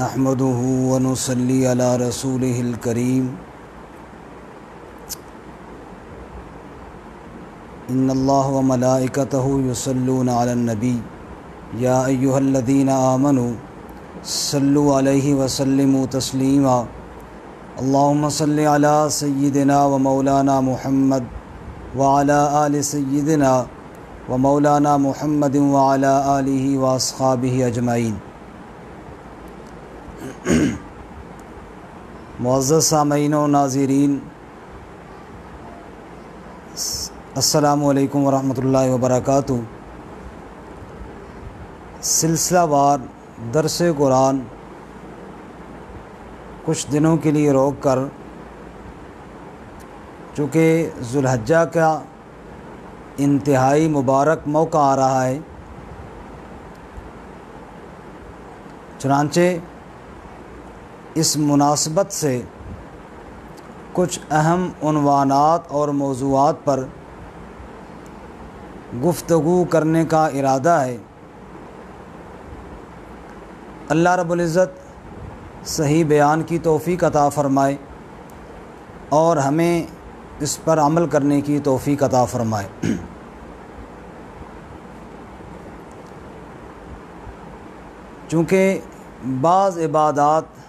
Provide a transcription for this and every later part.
نحمده ونصلي على رسوله الكريم إن الله وملائكته يصلون على النبي يا أيها الذين آمنوا صلوا عليه وسلموا تسليما اللهم صل على سيدنا ومولانا محمد وعلى آل سيدنا ومولانا محمد وعلى آله وأصحابه أجمعين۔ معزز سامعین و ناظرین، السلام علیکم ورحمۃ اللہ وبرکاتہ۔ سلسلہ وار درس قرآن کچھ دنوں کے لیے روک کر، چونکہ ذوالحجہ کا انتہائی مبارک موقع آ رہا ہے، چنانچہ اس مناسبت سے کچھ اہم عنوانات اور موضوعات پر گفتگو کرنے کا ارادہ ہے۔ اللہ رب العزت صحیح بیان کی توفیق عطا فرمائے اور ہمیں اس پر عمل کرنے کی توفیق عطا فرمائے۔ چونکہ بعض عبادات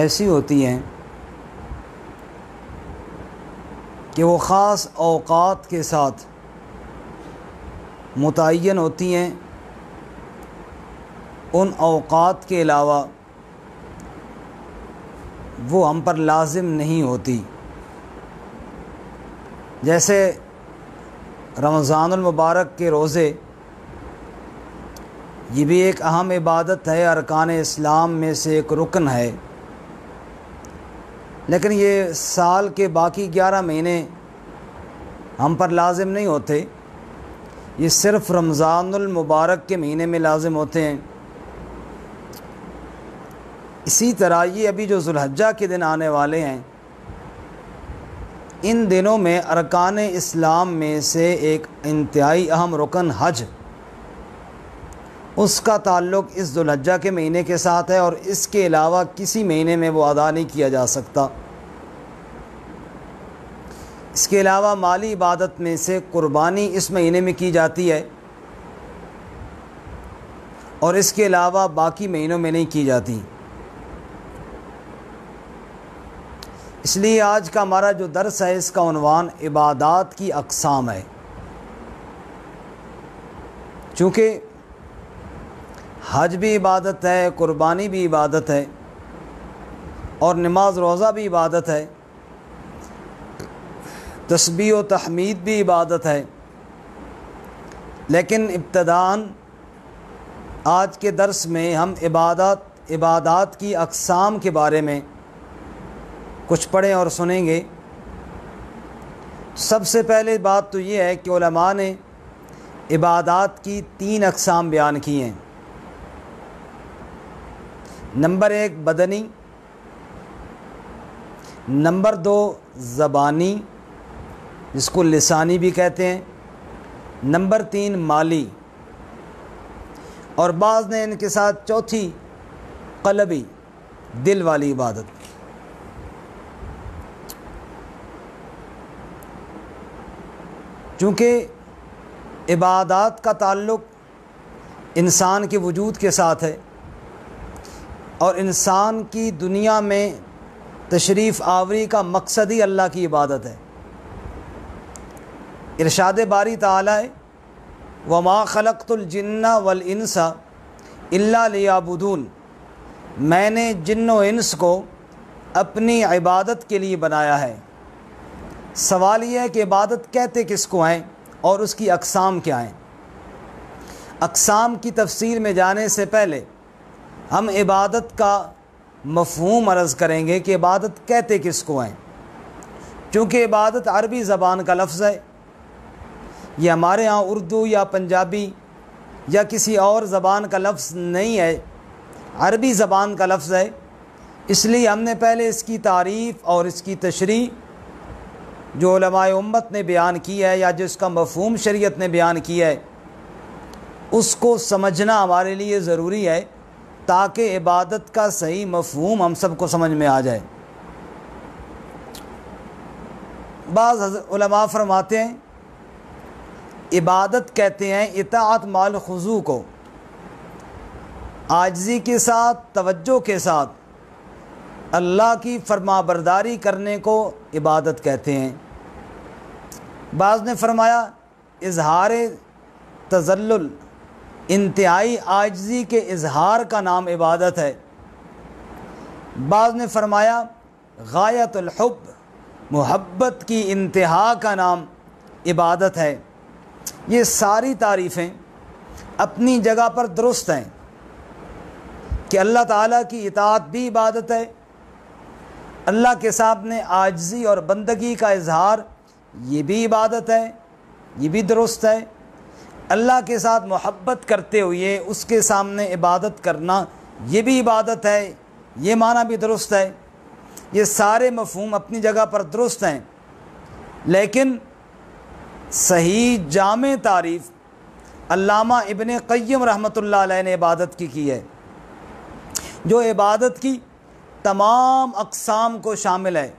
ایسی ہوتی ہیں کہ وہ خاص اوقات کے ساتھ متعین ہوتی ہیں، ان اوقات کے علاوہ وہ ہم پر لازم نہیں ہوتی۔ جیسے رمضان المبارک کے روزے، یہ بھی ایک اہم عبادت ہے، ارکان اسلام میں سے ایک رکن ہے، لیکن یہ سال کے باقی 11 مہینے ہم پر لازم نہیں ہوتے، یہ صرف رمضان المبارک کے مہینے میں لازم ہوتے ہیں۔ اسی طرح یہ ابھی جو ذوالحجہ کے دن آنے والے ہیں، ان دنوں میں ارکان اسلام میں سے ایک انتہائی اہم رکن حج، اس کا تعلق اس ذوالحجہ کے مہینے کے ساتھ ہے، اور اس کے علاوہ کسی مہینے میں وہ ادا نہیں کیا جا سکتا۔ اس کے علاوہ مالی عبادت میں سے قربانی اس مہینے میں کی جاتی ہے، اور اس کے علاوہ باقی مہینوں میں نہیں کی جاتی۔ اس لیے آج کا ہمارا جو درس ہے، اس کا عنوان عبادات کی اقسام ہے۔ چونکہ حج بھی عبادت ہے، قربانی بھی عبادت ہے، اور نماز روزہ بھی عبادت ہے، تسبیح و تحمید بھی عبادت ہے، لیکن ابتداً آج کے درس میں ہم عبادات کی اقسام کے بارے میں کچھ پڑھیں اور سنیں گے۔ سب سے پہلے بات تو یہ ہے کہ علماء نے عبادات کی 3 اقسام بیان کی ہیں۔ نمبر 1 بدنی، نمبر 2 زبانی جس کو لسانی بھی کہتے ہیں، نمبر 3 مالی، اور بعض نے ان کے ساتھ چوتھی قلبی، دل والی عبادت۔ چونکہ عبادات کا تعلق انسان کے وجود کے ساتھ ہے، اور انسان کی دنیا میں تشریف آوری کا مقصد ہی اللہ کی عبادت ہے۔ ارشاد باری تعالیٰ ہے، وَمَا خَلَقْتُ الْجِنَّ وَالْإِنسَ إِلَّا لِيَعْبُدُونَ، میں نے جن و انس کو اپنی عبادت کے لیے بنایا ہے۔ سوال یہ ہے کہ عبادت کہتے کس کو ہیں اور اس کی اقسام کیا ہیں؟ اقسام کی تفصیل میں جانے سے پہلے ہم عبادت کا مفہوم عرض کریں گے کہ عبادت کہتے کس کو ہیں۔ چونکہ عبادت عربی زبان کا لفظ ہے، یہ ہمارے ہاں اردو یا پنجابی یا کسی اور زبان کا لفظ نہیں ہے، عربی زبان کا لفظ ہے۔ اس لیے ہم نے پہلے اس کی تعریف اور اس کی تشریح جو علماء امت نے بیان کی ہے، یا جس کا مفہوم شریعت نے بیان کیا ہے، اس کو سمجھنا ہمارے لیے ضروری ہے، تاکہ عبادت کا صحیح مفہوم ہم سب کو سمجھ میں آ جائے۔ بعض علماء فرماتے ہیں عبادت کہتے ہیں اطاعت مال خضوع کو، عاجزی کے ساتھ، توجہ کے ساتھ اللہ کی فرما برداری کرنے کو عبادت کہتے ہیں۔ بعض نے فرمایا اظہار تذلل، انتہائی عاجزی کے اظہار کا نام عبادت ہے۔ بعض نے فرمایا غایت الحب، محبت کی انتہا کا نام عبادت ہے۔ یہ ساری تعریفیں اپنی جگہ پر درست ہیں کہ اللہ تعالیٰ کی اطاعت بھی عبادت ہے، اللہ کے سامنے عاجزی اور بندگی کا اظہار یہ بھی عبادت ہے، یہ بھی درست ہے، اللہ کے ساتھ محبت کرتے ہوئے اس کے سامنے عبادت کرنا یہ بھی عبادت ہے، یہ معنی بھی درست ہے۔ یہ سارے مفہوم اپنی جگہ پر درست ہیں، لیکن صحیح جامع تعریف علامہ ابن قیم رحمۃ اللہ علیہ نے عبادت کی ہے، جو عبادت کی تمام اقسام کو شامل ہے۔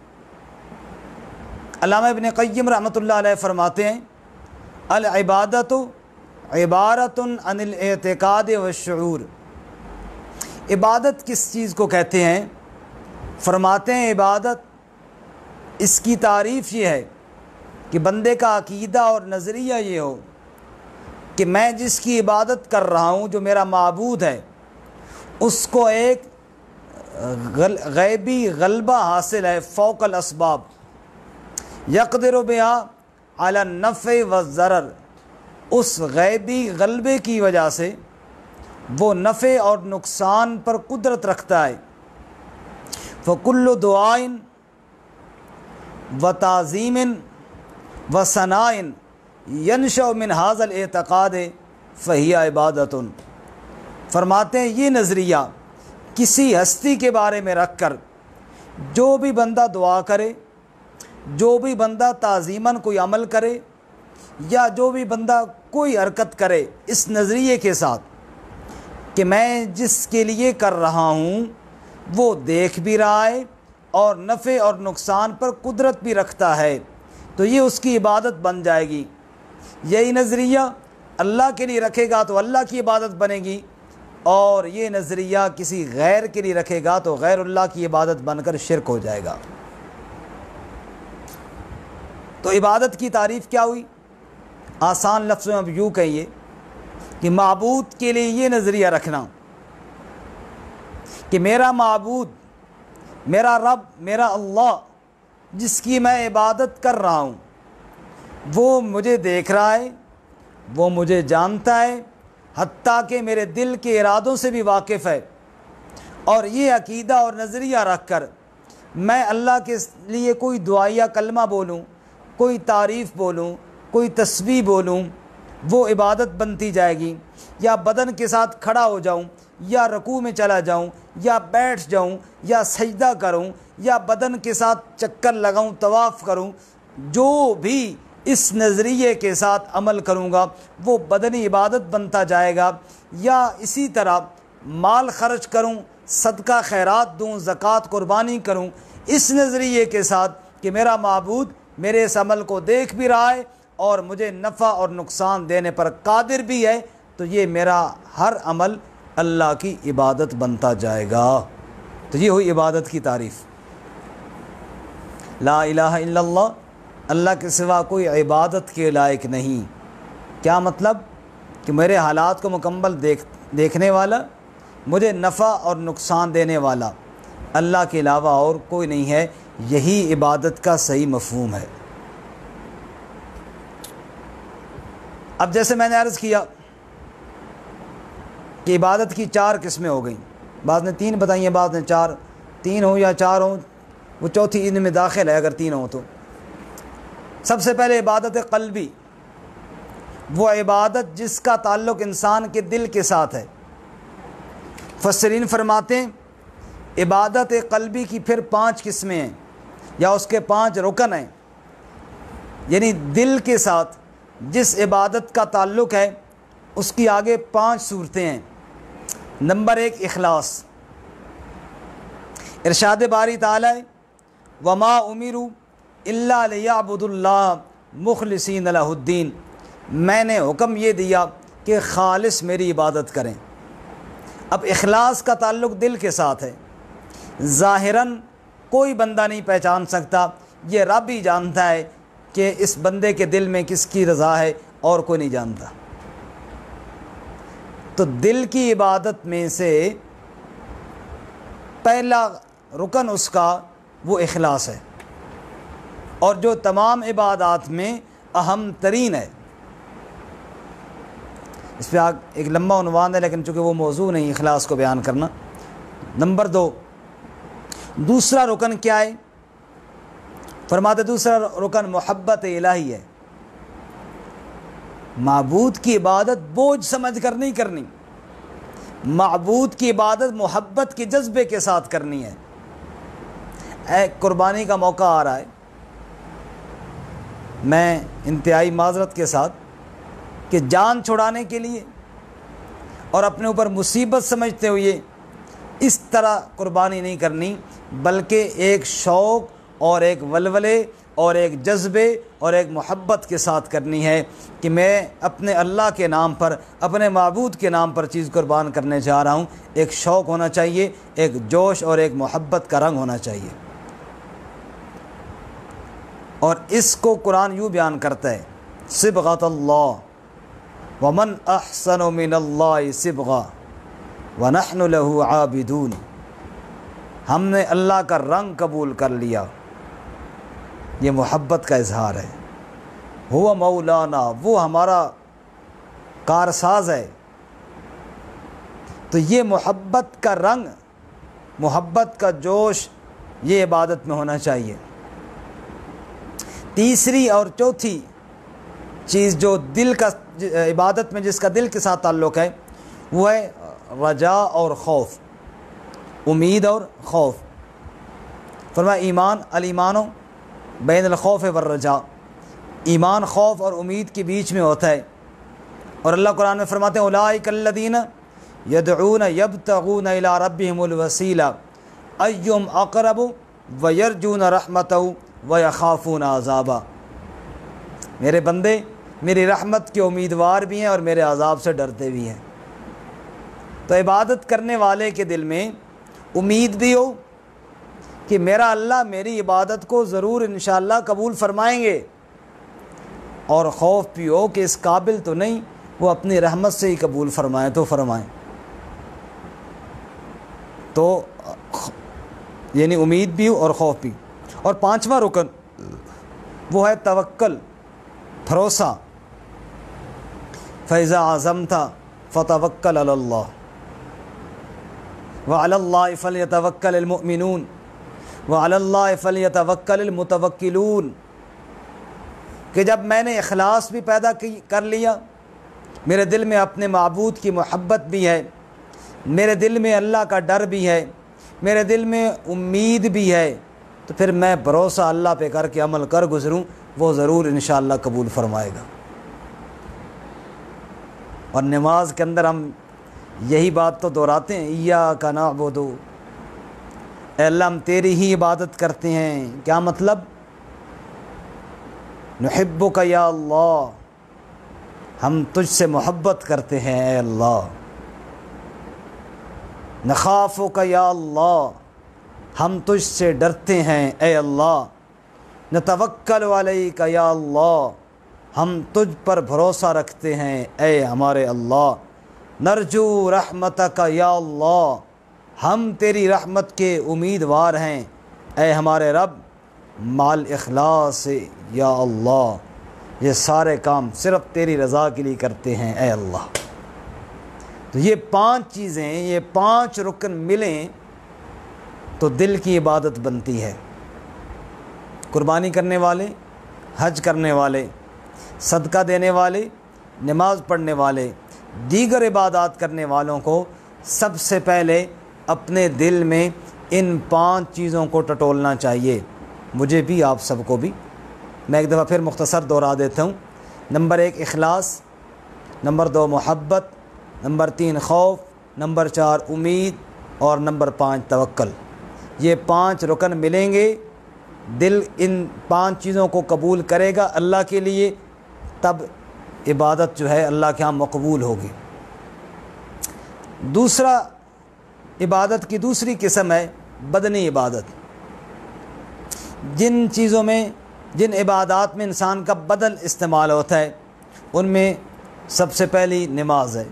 علامہ ابن قیم رحمۃ اللہ علیہ فرماتے ہیں العبادت عبارت عن الاعتقاد والشعور۔ عبادت کس چیز کو کہتے ہیں؟ فرماتے ہیں عبادت اس کی تعریف یہ ہے کہ بندے کا عقیدہ اور نظریہ یہ ہو کہ میں جس کی عبادت کر رہا ہوں، جو میرا معبود ہے، اس کو ایک غیبی غلبہ حاصل ہے فوق الاسباب، یقدر بها علی النفع والضرر۔ اس غیبی غلبے کی وجہ سے وہ نفع اور نقصان پر قدرت رکھتا ہے۔ فَكُلُّ دُعَاءٍ وَتَعْظِيمٍ وَثَنَاءٍ يَنشَأُ مِنْ هَذَا الْاعْتِقَادِ فَهِيَ عِبَادَةٌ۔ فرماتے ہیں یہ نظریہ کسی ہستی کے بارے میں رکھ کر جو بھی بندہ دعا کرے، جو بھی بندہ تعظیماً کوئی عمل کرے، یا جو بھی بندہ کوئی حرکت کرے اس نظریے کے ساتھ کہ میں جس کے لیے کر رہا ہوں وہ دیکھ بھی رہا ہے اور نفع اور نقصان پر قدرت بھی رکھتا ہے، تو یہ اس کی عبادت بن جائے گی۔ یہی نظریہ اللہ کے لیے رکھے گا تو اللہ کی عبادت بنے گی، اور یہ نظریہ کسی غیر کے لیے رکھے گا تو غیر اللہ کی عبادت بن کر شرک ہو جائے گا۔ تو عبادت کی تعریف کیا ہوئی؟ آسان لفظوں میں اب یوں کہیے کہ معبود کے لیے یہ نظریہ رکھنا کہ میرا معبود، میرا رب، میرا اللہ جس کی میں عبادت کر رہا ہوں، وہ مجھے دیکھ رہا ہے، وہ مجھے جانتا ہے، حتیٰ کہ میرے دل کے ارادوں سے بھی واقف ہے۔ اور یہ عقیدہ اور نظریہ رکھ کر میں اللہ کے لیے کوئی دعائیہ کلمہ بولوں، کوئی تعریف بولوں، کوئی تسبیح بولوں، وہ عبادت بنتی جائے گی۔ یا بدن کے ساتھ کھڑا ہو جاؤں، یا رکوع میں چلا جاؤں، یا بیٹھ جاؤں، یا سجدہ کروں، یا بدن کے ساتھ چکر لگاؤں، طواف کروں، جو بھی اس نظریے کے ساتھ عمل کروں گا وہ بدنی عبادت بنتا جائے گا۔ یا اسی طرح مال خرچ کروں، صدقہ خیرات دوں، زکوٰۃ قربانی کروں، اس نظریے کے ساتھ کہ میرا معبود میرے اس عمل کو دیکھ بھی رہا ہے اور مجھے نفع اور نقصان دینے پر قادر بھی ہے، تو یہ میرا ہر عمل اللہ کی عبادت بنتا جائے گا۔ تو یہ ہوئی عبادت کی تعریف۔ لا الہ الا اللہ، اللہ کے سوا کوئی عبادت کے لائق نہیں۔ کیا مطلب؟ کہ میرے حالات کو مکمل دیکھنے والا، مجھے نفع اور نقصان دینے والا اللہ کے علاوہ اور کوئی نہیں ہے۔ یہی عبادت کا صحیح مفہوم ہے۔ اب جیسے میں نے عرض کیا کہ عبادت کی 4 قسمیں ہو گئیں، بعض نے 3 بتائی ہیں، بعض نے 4، 3 ہوں یا 4 ہوں، وہ چوتھی ان میں داخل ہے اگر 3 ہوں تو۔ سب سے پہلے عبادت قلبی، وہ عبادت جس کا تعلق انسان کے دل کے ساتھ ہے۔ مفسرین فرماتے ہیں عبادت قلبی کی پھر 5 قسمیں ہیں، یا اس کے 5 رکن ہیں، یعنی دل کے ساتھ جس عبادت کا تعلق ہے اس کی آگے 5 صورتیں ہیں۔ نمبر 1 اخلاص۔ ارشاد باری تعالی وما امروا الا لیعبدوا اللہ مخلصین لہ الدین، میں نے حکم یہ دیا کہ خالص میری عبادت کریں۔ اب اخلاص کا تعلق دل کے ساتھ ہے، ظاہراً کوئی بندہ نہیں پہچان سکتا، یہ رب ہی جانتا ہے کہ اس بندے کے دل میں کس کی رضا ہے، اور کوئی نہیں جانتا۔ تو دل کی عبادت میں سے پہلا رکن اس کا وہ اخلاص ہے، اور جو تمام عبادات میں اہم ترین ہے۔ اس پہ ایک لمبا عنوان ہے، لیکن چونکہ وہ موضوع نہیں اخلاص کو بیان کرنا۔ نمبر 2، دوسرا رکن کیا ہے؟ فرماتے دوسرا رکن محبت الہی ہے۔ معبود کی عبادت بوجھ سمجھ کر نہیں کرنی، معبود کی عبادت محبت کے جذبے کے ساتھ کرنی ہے۔ قربانی کا موقع آ رہا ہے، میں انتہائی معذرت کے ساتھ کہ جان چھڑانے کے لیے اور اپنے اوپر مصیبت سمجھتے ہوئے اس طرح قربانی نہیں کرنی، بلکہ ایک شوق اور ایک ولولے اور ایک جذبے اور ایک محبت کے ساتھ کرنی ہے کہ میں اپنے اللہ کے نام پر، اپنے معبود کے نام پر چیز قربان کرنے جا رہا ہوں۔ ایک شوق ہونا چاہیے، ایک جوش اور ایک محبت کا رنگ ہونا چاہیے۔ اور اس کو قرآن یوں بیان کرتا ہے صبغۃ اللہ ومن احسن من اللہ صبغہ ونحن له عابدون، ہم نے اللہ کا رنگ قبول کر لیا، یہ محبت کا اظہار ہے۔ ہوا مولانا، وہ ہمارا کارساز ہے۔ تو یہ محبت کا رنگ، محبت کا جوش، یہ عبادت میں ہونا چاہیے۔ تیسری اور چوتھی چیز جو دل کا، عبادت میں جس کا دل کے ساتھ تعلق ہے، وہ ہے رجا اور خوف، امید اور خوف۔ فرمایا ایمان الایمان بین الخوف والرجاء، ایمان خوف اور امید کے بیچ میں ہوتا ہے۔ اور اللہ قرآن میں فرماتے ہیں اولئک الذین یدعون یبتغون الی ربہم الوسیلہ ایہم اقرب ویرجون رحمتہ ویخافون عذابہ، میرے بندے میری رحمت کے امیدوار بھی ہیں اور میرے عذاب سے ڈرتے بھی ہیں۔ تو عبادت کرنے والے کے دل میں امید بھی ہو کہ میرا اللہ میری عبادت کو ضرور انشاءاللہ قبول فرمائیں گے، اور خوف بھی ہو کہ اس قابل تو نہیں، وہ اپنی رحمت سے ہی قبول فرمائیں تو فرمائیں۔ تو یعنی امید بھی ہو اور خوف بھی۔ اور پانچواں رکن وہ ہے توکل، بھروسہ۔ فَإِذَا عَزَمْتَ فَتَوَكَّلْ عَلَى اللَّهِ وَعَلَى اللَّهِ فَلْيَتَوَكَّلِ الْمُؤْمِنُونَ وَعَلَى اللَّهِ فَلْيَتَوَكَّلِ الْمُتَوَكِّلُونَ، کہ جب میں نے اخلاص بھی پیدا کر لیا، میرے دل میں اپنے معبود کی محبت بھی ہے، میرے دل میں اللہ کا ڈر بھی ہے، میرے دل میں امید بھی ہے، تو پھر میں بھروسہ اللہ پہ کر کے عمل کر گزروں، وہ ضرور انشاءاللہ قبول فرمائے گا۔ اور نماز کے اندر ہم یہی بات تو دہراتے ہیں ایاک نعبد، اے اللہ ہم تیری ہی عبادت کرتے ہیں۔ کیا مطلب؟ نحبک یا اللہ، ہم تجھ سے محبت کرتے ہیں اے اللہ۔ نخافک یا اللہ، ہم تجھ سے ڈرتے ہیں اے اللہ۔ نتوکل علیک یا اللہ، ہم تجھ پر بھروسہ رکھتے ہیں اے ہمارے اللہ۔ نرجو رحمتک یا اللہ، ہم تیری رحمت کے امیدوار ہیں اے ہمارے رب۔ مال اخلاص یا اللہ، یہ سارے کام صرف تیری رضا کے لیے کرتے ہیں اے اللہ۔ تو یہ 5 چیزیں، یہ 5 رکن ملیں تو دل کی عبادت بنتی ہے۔ قربانی کرنے والے، حج کرنے والے، صدقہ دینے والے، نماز پڑھنے والے، دیگر عبادات کرنے والوں کو سب سے پہلے اپنے دل میں ان 5 چیزوں کو ٹٹولنا چاہیے، مجھے بھی آپ سب کو بھی۔ میں ایک دفعہ پھر مختصر دہرا دیتا ہوں۔ نمبر 1 اخلاص، نمبر 2 محبت، نمبر 3 خوف، نمبر 4 امید اور نمبر 5 توکل۔ یہ 5 رکن ملیں گے، دل ان 5 چیزوں کو قبول کرے گا اللہ کے لیے، تب عبادت جو ہے اللہ کے ہاں مقبول ہوگی۔ دوسرا عبادت کی دوسری قسم ہے بدنی عبادت۔ جن چیزوں میں، جن عبادات میں انسان کا بدن استعمال ہوتا ہے، ان میں سب سے پہلی نماز ہے۔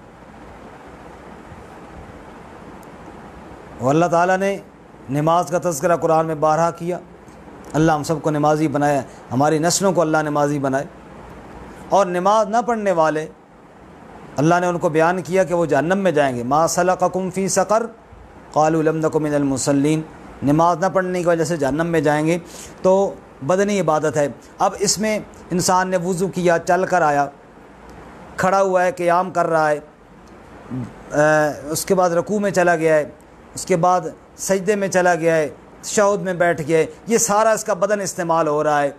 اور اللہ تعالیٰ نے نماز کا تذکرہ قرآن میں بارہا کیا۔ اللہ ہم سب کو نمازی بنایا، ہماری نسلوں کو اللہ نمازی بنائے۔ اور نماز نہ پڑھنے والے اللہ نے ان کو بیان کیا کہ وہ جہنم میں جائیں گے۔ ما سلککم فی سقر قالوا لم نک من المصلین، نماز نہ پڑھنے کی وجہ سے جہنم میں جائیں گے۔ تو بدنی عبادت ہے۔ اب اس میں انسان نے وضو کیا، چل کر آیا، کھڑا ہوا ہے، قیام کر رہا ہے، اس کے بعد رکوع میں چلا گیا ہے، اس کے بعد سجدے میں چلا گیا ہے، تشہد میں بیٹھ گیا ہے، یہ سارا اس کا بدن استعمال ہو رہا ہے۔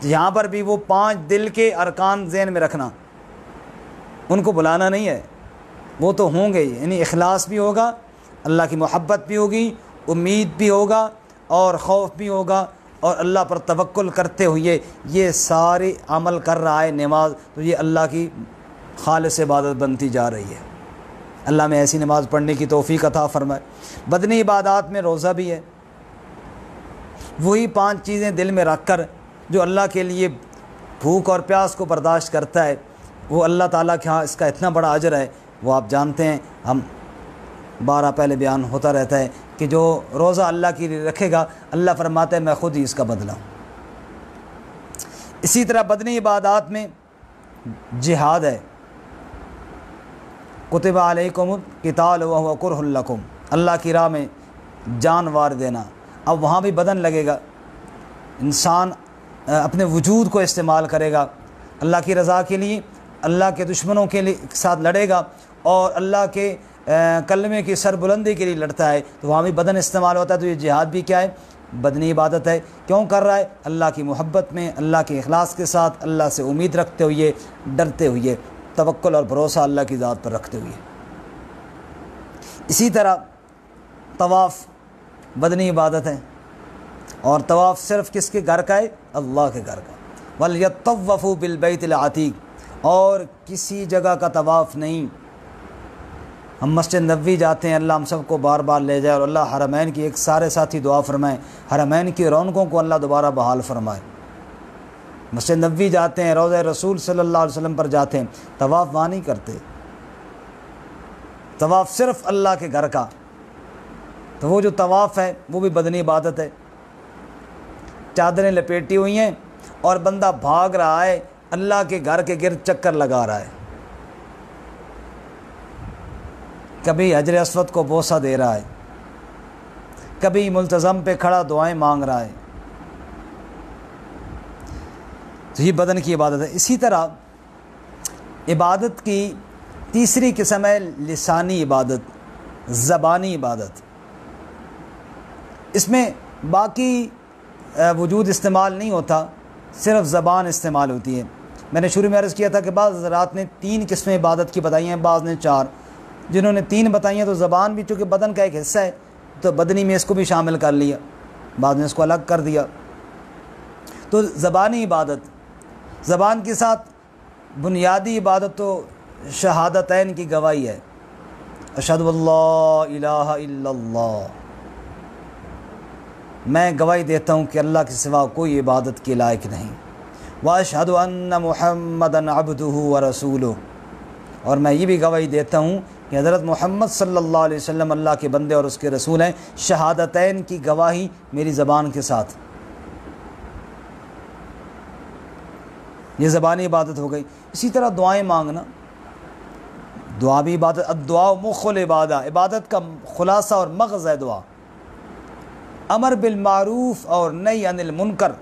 یہاں پر بھی وہ 5 دل کے ارکان ذہن میں رکھنا، ان کو بلانا نہیں ہے، وہ تو ہوں گے، یعنی اخلاص بھی ہوگا، اللہ کی محبت بھی ہوگی، امید بھی ہوگا اور خوف بھی ہوگا، اور اللہ پر توکل کرتے ہوئے یہ سارے عمل کر رہا ہے نماز، تو یہ اللہ کی خالص عبادت بنتی جا رہی ہے۔ اللہ میں ایسی نماز پڑھنے کی توفیق عطا فرمائے۔ بدنی عبادات میں روزہ بھی ہے۔ وہی 5 چیزیں دل میں رکھ کر جو اللہ کے لیے بھوک اور پیاس کو برداشت کرتا ہے، وہ اللہ تعالیٰ کے ہاں اس کا اتنا بڑا اجر ہے، وہ آپ جانتے ہیں، ہم بارہ پہلے بیان ہوتا رہتا ہے کہ جو روزہ اللہ کے لیے رکھے گا، اللہ فرماتا ہے میں خود ہی اس کا بدلہ ہوں۔ اسی طرح بدنی عبادات میں جہاد ہے۔ کتب علیکم القتال وہو کرہ لکم، اللہ کی راہ میں جان وار دینا۔ اب وہاں بھی بدن لگے گا، انسان اپنے وجود کو استعمال کرے گا اللہ کی رضا کے لیے، اللہ کے دشمنوں کے ساتھ لڑے گا اور اللہ کے کلمے کی سربلندی کے لیے لڑتا ہے، تو وہاں بھی بدن استعمال ہوتا ہے۔ تو یہ جہاد بھی کیا ہے؟ بدنی عبادت ہے۔ کیوں کر رہا ہے؟ اللہ کی محبت میں، اللہ کے اخلاص کے ساتھ، اللہ سے امید رکھتے ہوئے، ڈرتے ہوئے، توکل اور بھروسہ اللہ کی ذات پر رکھتے ہوئے۔ اسی طرح طواف بدنی عبادت ہے، اور طواف صرف کس کے گھر کا ہے؟ اللہ کے گھر کا۔ وَلْيَطَّوَّفُوا بِالْبَيْتِ الْعَتِيقِ، اور کسی جگہ کا طواف نہیں۔ ہم مسجد نبوی جاتے ہیں، اللہ ہم سب کو بار بار لے جائے، اور اللہ حرمین کی، ایک سارے ساتھی دعا فرمائیں، حرمین کی رونقوں کو اللہ دوبارہ بحال فرمائے۔ مسجد نبوی جاتے ہیں، روضہ رسول صلی اللہ علیہ وسلم پر جاتے ہیں، طواف وہاں نہیں کرتے، طواف صرف اللہ کے گھر کا۔ تو وہ جو طواف ہے وہ بھی بدنی عبادت ہے۔ چادریں لپیٹی ہوئی ہیں اور بندہ بھاگ رہا ہے، اللہ کے گھر کے گرد چکر لگا رہا ہے، کبھی حجر اسود کو بوسہ دے رہا ہے، کبھی ملتزم پہ کھڑا دعائیں مانگ رہا ہے۔ تو یہ بدن کی عبادت ہے۔ اسی طرح عبادت کی تیسری قسم ہے لسانی عبادت، زبانی عبادت۔ اس میں باقی وجود استعمال نہیں ہوتا، صرف زبان استعمال ہوتی ہے۔ میں نے شروع میں عرض کیا تھا کہ بعض حضرات نے 3 قسمیں عبادت کی بتائی ہیں، بعض نے 4۔ جنہوں نے 3 بتائی ہیں تو زبان بھی چونکہ بدن کا ایک حصہ ہے تو بدنی میں اس کو بھی شامل کر لیا، بعض نے اس کو الگ کر دیا۔ تو زبانی عبادت، زبان کے ساتھ بنیادی عبادت تو شہادتین کی گواہی ہے، اشہد اللہ الہ الا اللہ، میں گواہی دیتا ہوں کہ اللہ کے سوا کوئی عبادت کے لائق نہیں، واشہد ان محمدًا عبدہ ورسولہ، اور میں یہ بھی گواہی دیتا ہوں کہ حضرت محمد صلی اللہ علیہ وسلم اللہ کے بندے اور اس کے رسول ہیں۔ شہادتین کی گواہی میری زبان کے ساتھ، یہ زبانی عبادت ہو گئی۔ اسی طرح دعائیں مانگنا، دعا بھی عبادت، الدعاء مخ العبادہ، عبادت کا خلاصہ اور مغز ہے دعا۔ امر بالمعروف اور نہی عن المنکر،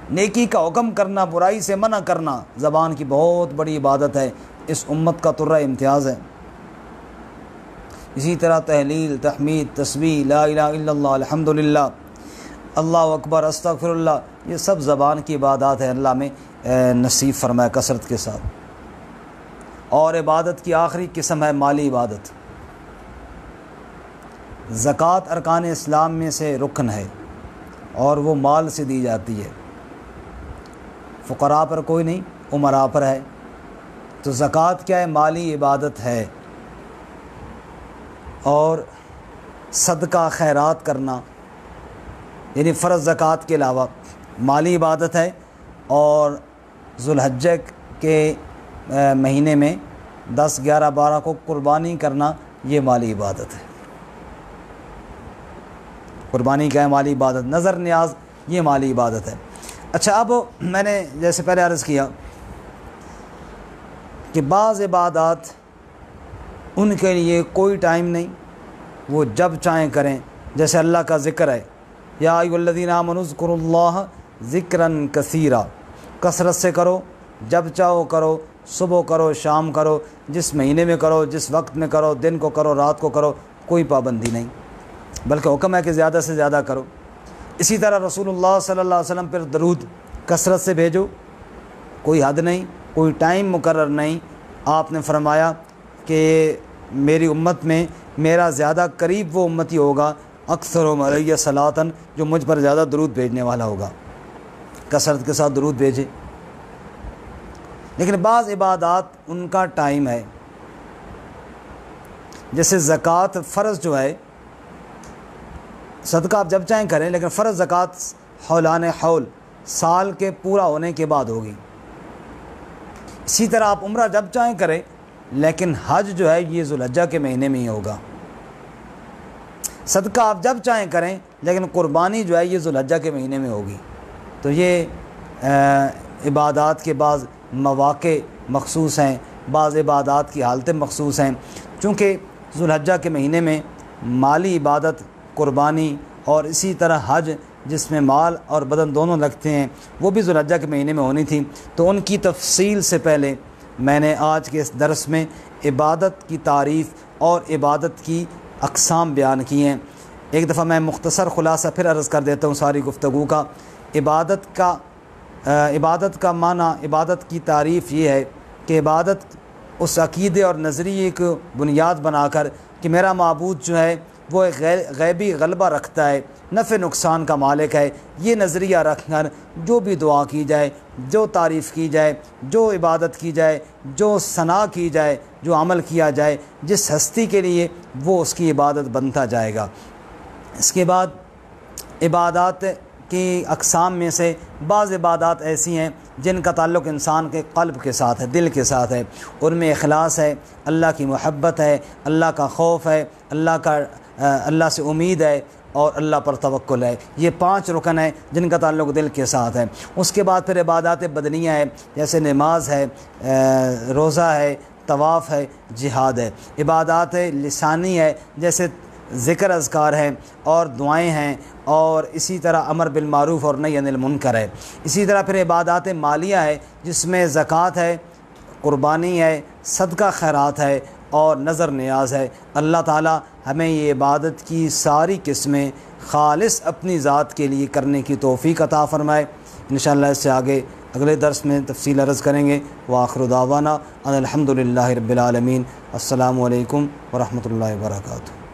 نیکی کا حکم کرنا، برائی سے منع کرنا، زبان کی بہت بڑی عبادت ہے، اس امت کا ترہ امتیاز ہے۔ اسی طرح تحلیل، تحمید، تسبیح، لا الہ الا اللہ، الحمدللہ، اللہ اکبر، استغفر اللہ، یہ سب زبان کی عبادات ہے، اللہ میں نصیب فرمائے کثرت کے ساتھ۔ اور عبادت کی آخری قسم ہے مالی عبادت۔ زکوٰۃ ارکان اسلام میں سے رکن ہے اور وہ مال سے دی جاتی ہے، فقراء پر کوئی نہیں، امراء پر ہے۔ تو زکوٰۃ کیا ہے؟ مالی عبادت ہے، اور صدقہ خیرات کرنا یعنی فرض زکوٰۃ کے علاوہ مالی عبادت ہے، اور ذوالحجہ کے مہینے میں 10، 11، 12 کو قربانی کرنا یہ مالی عبادت ہے۔ قربانی کیا ہے؟ مالی عبادت۔ نظر نیاز یہ مالی عبادت ہے۔ اچھا، اب میں نے جیسے پہلے عرض کیا کہ بعض عبادات ان کے لیے کوئی ٹائم نہیں، وہ جب چاہیں کریں، جیسے اللہ کا ذکر ہے، یا ایھا الذین آمنوا اذکروا اللہ ذکرا کثیرا، کثرت سے کرو، جب چاہو کرو، صبح کرو، شام کرو، جس مہینے میں کرو، جس وقت میں کرو، دن کو کرو، رات کو کرو، کوئی پابندی نہیں، بلکہ حکم ہے کہ زیادہ سے زیادہ کرو۔ اسی طرح رسول اللہ صلی اللہ علیہ وسلم پر درود کثرت سے بھیجو، کوئی حد نہیں، کوئی ٹائم مقرر نہیں۔ آپ نے فرمایا کہ میری امت میں میرا زیادہ قریب وہ امتی ہوگا اکثرهم علیہ صلاۃً، جو مجھ پر زیادہ درود بھیجنے والا ہوگا، کثرت کے ساتھ درود بھیجے۔ لیکن بعض عبادات ان کا ٹائم ہے، جیسے زکوٰۃ فرض جو ہے، صدقہ آپ جب چاہیں کریں، لیکن فرض زکوٰۃ حولان حول، سال کے پورا ہونے کے بعد ہوگی۔ اسی طرح آپ عمرہ جب چاہیں کریں، لیکن حج جو ہے یہ ذوالحجہ کے مہینے میں ہی ہوگا۔ صدقہ آپ جب چاہیں کریں، لیکن قربانی جو ہے یہ ذوالحجہ کے مہینے میں ہوگی۔ تو یہ عبادات کے بعض مواقع مخصوص ہیں، بعض عبادات کی حالتیں مخصوص ہیں۔ چونکہ ذوالحجہ کے مہینے میں مالی عبادت، قربانی، اور اسی طرح حج جس میں مال اور بدن دونوں لگتے ہیں، وہ بھی ذوالحجہ کے مہینے میں ہونی تھی۔ تو ان کی تفصیل سے پہلے میں نے آج کے اس درس میں عبادت کی تعریف اور عبادت کی اقسام بیان کی ہیں۔ ایک دفعہ میں مختصر خلاصہ پھر عرض کر دیتا ہوں ساری گفتگو کا۔ عبادت کا معنی، عبادت کی تعریف یہ ہے کہ عبادت اس عقیدے اور نظریے کو بنیاد بنا کر کہ میرا معبود جو ہے وہ ایک غیبی غلبہ رکھتا ہے، نفع نقصان کا مالک ہے، یہ نظریہ رکھ کر جو بھی دعا کی جائے، جو تعریف کی جائے، جو عبادت کی جائے، جو ثنا کی جائے، جو عمل کیا جائے جس ہستی کے لیے، وہ اس کی عبادت بنتا جائے گا۔ اس کے بعد عبادات کی اقسام میں سے بعض عبادات ایسی ہیں جن کا تعلق انسان کے قلب کے ساتھ ہے، دل کے ساتھ ہے، ان میں اخلاص ہے، اللہ کی محبت ہے، اللہ کا خوف ہے، اللہ سے امید ہے، اور اللہ پر توکل ہے۔ یہ 5 رکن ہیں جن کا تعلق دل کے ساتھ ہے۔ اس کے بعد پھر عبادات بدنیہ ہے، جیسے نماز ہے، روزہ ہے، طواف ہے، جہاد ہے۔ عبادات لسانی ہے، جیسے ذکر اذکار ہیں اور دعائیں ہیں، اور اسی طرح امر بالمعروف اور نہی عن المنکر ہے۔ اسی طرح پھر عبادات مالیہ ہے، جس میں زکوٰۃ ہے، قربانی ہے، صدقہ خیرات ہے، اور نظر نیاز ہے۔ اللہ تعالی ہمیں یہ عبادت کی ساری قسمیں خالص اپنی ذات کے لیے کرنے کی توفیق عطا فرمائے۔ انشاءاللہ اس سے آگے اگلے درس میں تفصیل عرض کریں گے۔ وآخر دعوانا ان الحمد للہ رب العالمین۔ السلام علیکم ورحمۃ اللہ وبرکاتہ۔